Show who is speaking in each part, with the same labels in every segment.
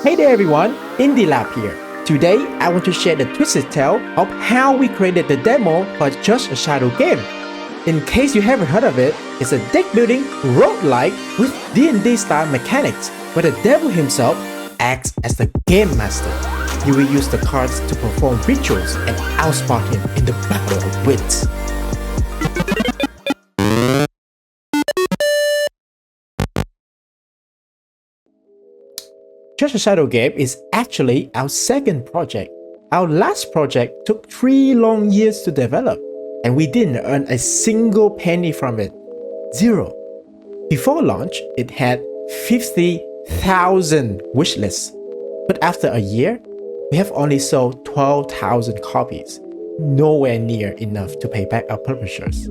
Speaker 1: Hey there everyone, IndieLab here. Today I want to share the twisted tale of how we created the demo for Just a Shadow game. In case you haven't heard of it, it's a deck building roguelike with D&D style mechanics where the devil himself acts as the game master. You will use the cards to perform rituals and outsmart him in the battle of wits. Just a Shadow game is actually our second project. Our last project took 3 long years to develop, and we didn't earn a single penny from it. Zero. Before launch, it had 50,000 wishlists. But after a year, we have only sold 12,000 copies. Nowhere near enough to pay back our publishers.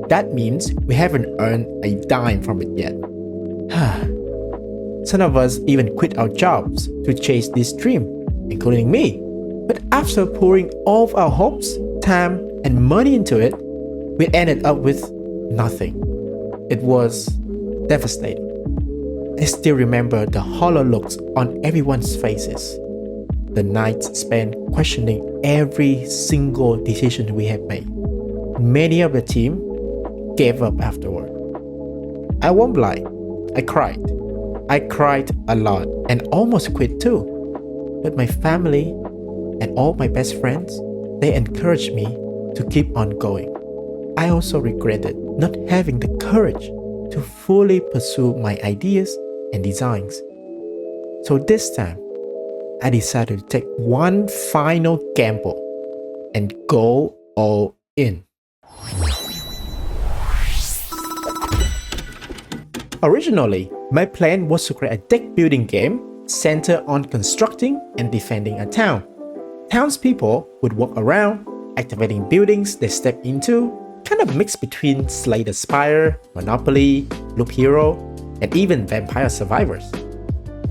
Speaker 1: That means we haven't earned a dime from it yet. Some of us even quit our jobs to chase this dream, including me. But after pouring all of our hopes, time, and money into it, we ended up with nothing. It was devastating. I still remember the hollow looks on everyone's faces. The nights spent questioning every single decision we had made. Many of the team gave up afterward. I won't lie, I cried. I cried a lot and almost quit too. But my family and all my best friends, they encouraged me to keep on going. I also regretted not having the courage to fully pursue my ideas and designs. So this time, I decided to take one final gamble and go all in. Originally, my plan was to create a deck building game centered on constructing and defending a town. Townspeople would walk around, activating buildings they step into, kind of mixed between Slay the Spire, Monopoly, Loop Hero, and even Vampire Survivors.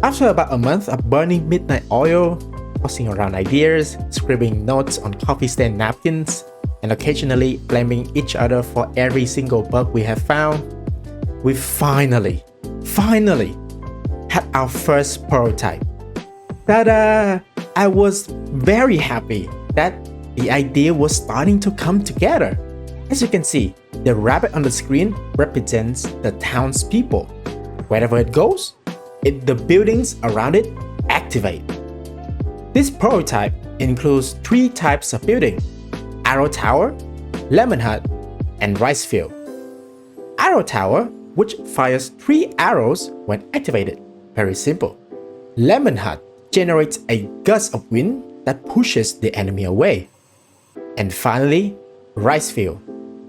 Speaker 1: After about a month of burning midnight oil, tossing around ideas, scribbling notes on coffee stand napkins, and occasionally blaming each other for every single bug we have found, we finally had our first prototype. Ta-da! I was very happy that the idea was starting to come together. As you can see, the rabbit on the screen represents the townspeople. Wherever it goes, the buildings around it activate. This prototype includes 3 types of building: Arrow Tower, Lemon Hut, and Rice Field. Arrow Tower, which fires 3 arrows when activated. Very simple. Lemon Hut generates a gust of wind that pushes the enemy away. And finally, Rice Field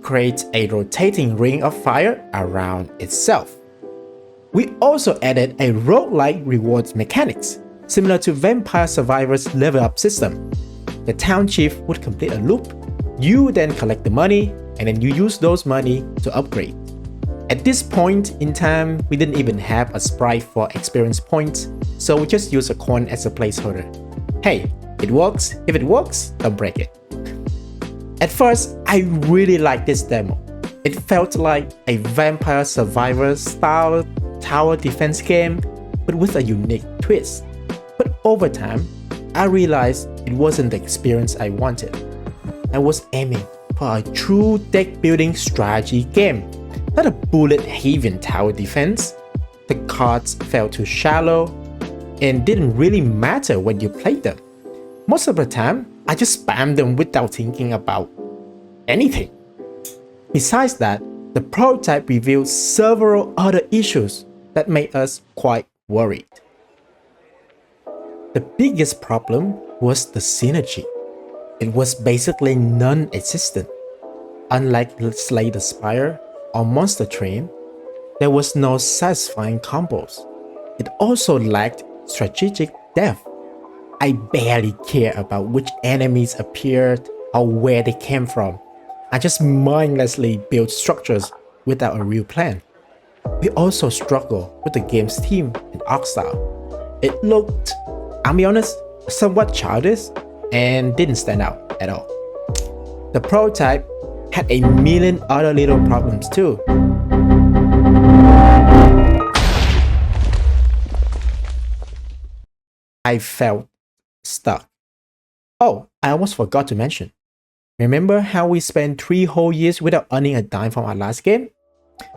Speaker 1: creates a rotating ring of fire around itself. We also added a roguelike rewards mechanics, similar to Vampire Survivors level up system. The town chief would complete a loop, you then collect the money, and then you use those money to upgrade. At this point in time, we didn't even have a sprite for experience points, so we just used a coin as a placeholder. Hey, it works. If it works, don't break it. At first, I really liked this demo. It felt like a Vampire Survivor style tower defense game, but with a unique twist. But over time, I realized it wasn't the experience I wanted. I was aiming for a true deck building strategy game, not a bullet-heaving tower defense. The cards felt too shallow and didn't really matter when you played them. Most of the time, I just spammed them without thinking about anything. Besides that, the prototype revealed several other issues that made us quite worried. The biggest problem was the synergy. It was basically non-existent. Unlike Slay the Spire or Monster Train, there was no satisfying combos. It also lacked strategic depth. I barely care about which enemies appeared or where they came from. I just mindlessly built structures without a real plan. We also struggled with the game's theme and art style. It looked, I'll be honest, somewhat childish and didn't stand out at all. The prototype had a million other little problems too. I felt stuck. Oh, I almost forgot to mention. Remember how we spent 3 whole years without earning a dime from our last game?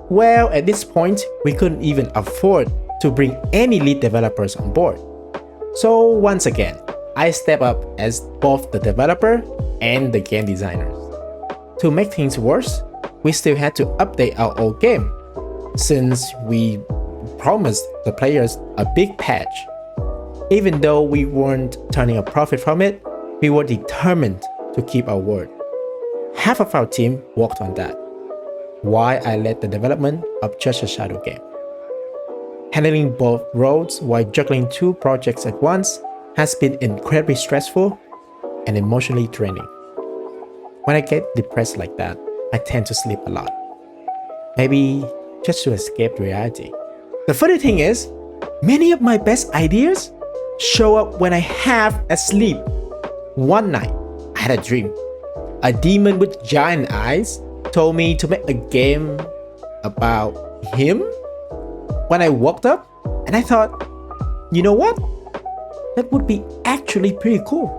Speaker 1: Well, at this point, we couldn't even afford to bring any lead developers on board. So once again, I step up as both the developer and the game designers. To make things worse, we still had to update our old game, since we promised the players a big patch. Even though we weren't turning a profit from it, we were determined to keep our word. Half of our team worked on that. Why I led the development of just a shadow game. Handling both roles while juggling 2 projects at once has been incredibly stressful and emotionally draining. When I get depressed like that, I tend to sleep a lot. Maybe just to escape reality. The funny thing is, many of my best ideas show up when I half asleep. One night, I had a dream. A demon with giant eyes told me to make a game about him. When I woke up, and I thought, you know what? That would be actually pretty cool.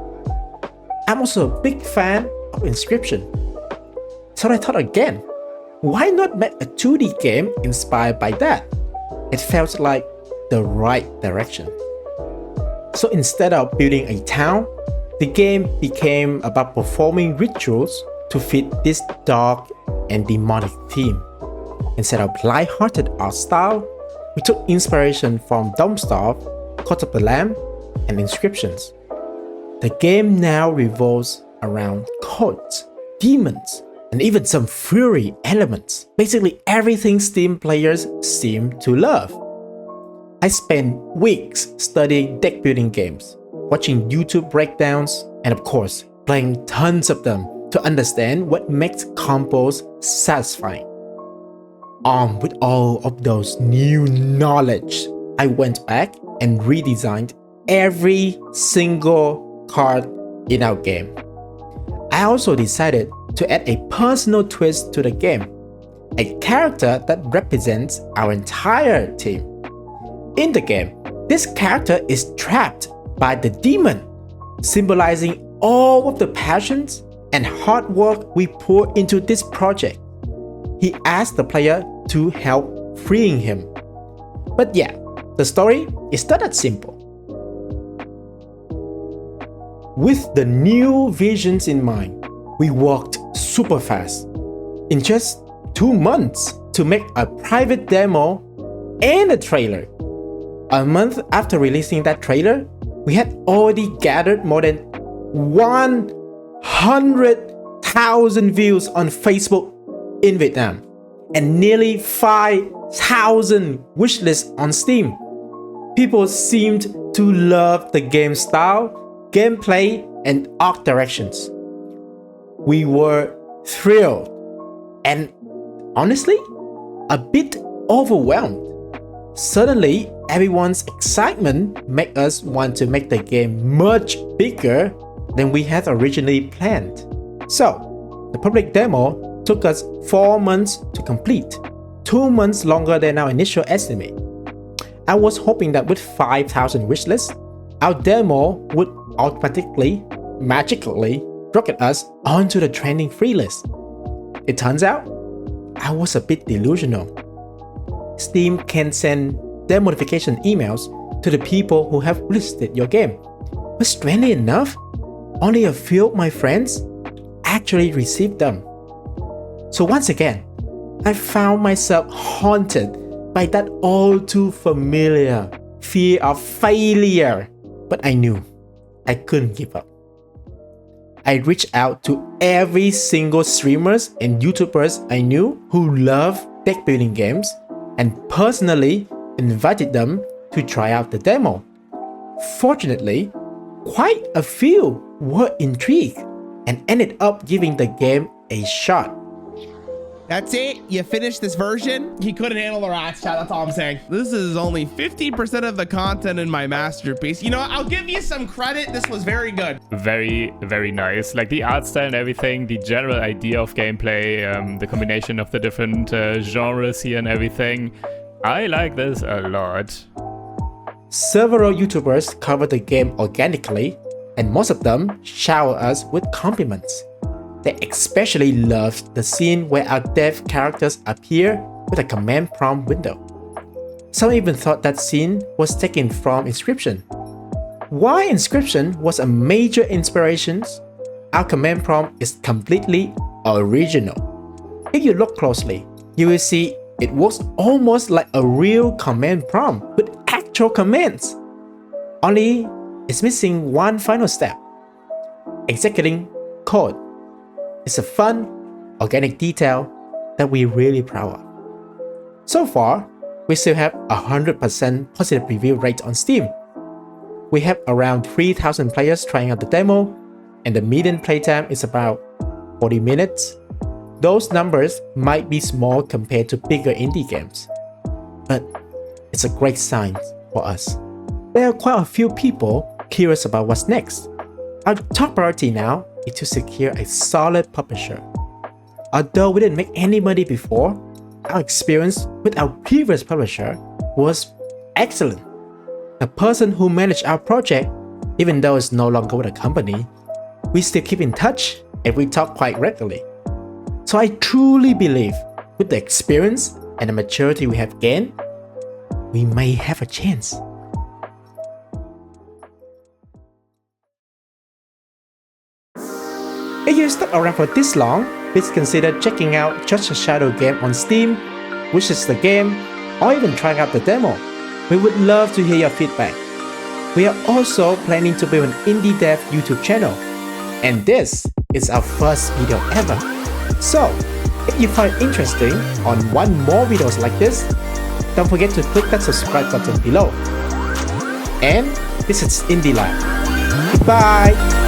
Speaker 1: I'm also a big fan of Inscryption. So I thought again, why not make a 2D game inspired by that? It felt like the right direction. So instead of building a town, the game became about performing rituals to fit this dark and demonic theme. Instead of light-hearted art style, we took inspiration from Domstarve, Court of the Lamb, and Inscriptions. The game now revolves around cults, demons, and even some fury elements. Basically everything Steam players seem to love. I spent weeks studying deck building games, watching YouTube breakdowns, and of course, playing tons of them to understand what makes combos satisfying. Armed with all of those new knowledge, I went back and redesigned every single card in our game. I also decided to add a personal twist to the game, a character that represents our entire team. In the game, this character is trapped by the demon, symbolizing all of the passions and hard work we pour into this project. He asks the player to help freeing him. But yeah, the story is not that simple. With the new visions in mind, we worked super fast. In just 2 months to make a private demo and a trailer. A month after releasing that trailer, we had already gathered more than 100,000 views on Facebook in Vietnam and nearly 5,000 wishlists on Steam. People seemed to love the game style, gameplay, and art directions. We were thrilled and honestly a bit overwhelmed. Suddenly, everyone's excitement made us want to make the game much bigger than we had originally planned. So, the public demo took us 4 months to complete, 2 months longer than our initial estimate. I was hoping that with 5,000 wishlists, our demo would automatically, magically rocket us onto the trending free list. It turns out, I was a bit delusional. Steam can send demo notification emails to the people who have listed your game. But strangely enough, only a few of my friends actually received them. So once again, I found myself haunted by that all too familiar fear of failure. But I knew I couldn't give up. I reached out to every single streamers and YouTubers I knew who love deck building games and personally invited them to try out the demo. Fortunately, quite a few were intrigued and ended up giving the game a shot.
Speaker 2: That's it? You finished this version? He couldn't handle the rats, chat. That's all I'm saying. This is only 50% of the content in my masterpiece. You know what? I'll give you some credit. This was very good.
Speaker 3: Very, very nice. Like the art style and everything, the general idea of gameplay, the combination of the different genres here and everything. I like this a lot.
Speaker 1: Several YouTubers cover the game organically, and most of them shower us with compliments. They especially loved the scene where our dev characters appear with a command prompt window. Some even thought that scene was taken from Inscryption. While Inscryption was a major inspiration, our command prompt is completely original. If you look closely, you will see it works almost like a real command prompt with actual commands. Only it's missing one final step: executing code. It's a fun, organic detail that we're really proud of. So far, we still have 100% positive review rate on Steam. We have around 3,000 players trying out the demo, and the median playtime is about 40 minutes. Those numbers might be small compared to bigger indie games, but it's a great sign for us. There are quite a few people curious about what's next. Our top priority now is to secure a solid publisher. Although we didn't make any money before, our experience with our previous publisher was excellent. The person who managed our project, even though it's no longer with the company, we still keep in touch and we talk quite regularly. So I truly believe with the experience and the maturity we have gained, we may have a chance. If you stuck around for this long, please consider checking out Just a Shadow game on Steam, which is the game, or even trying out the demo. We would love to hear your feedback. We are also planning to build an indie dev YouTube channel, and this is our first video ever. So, if you find it interesting or want more videos like this, don't forget to click that subscribe button below. And visit IndieLab. Bye!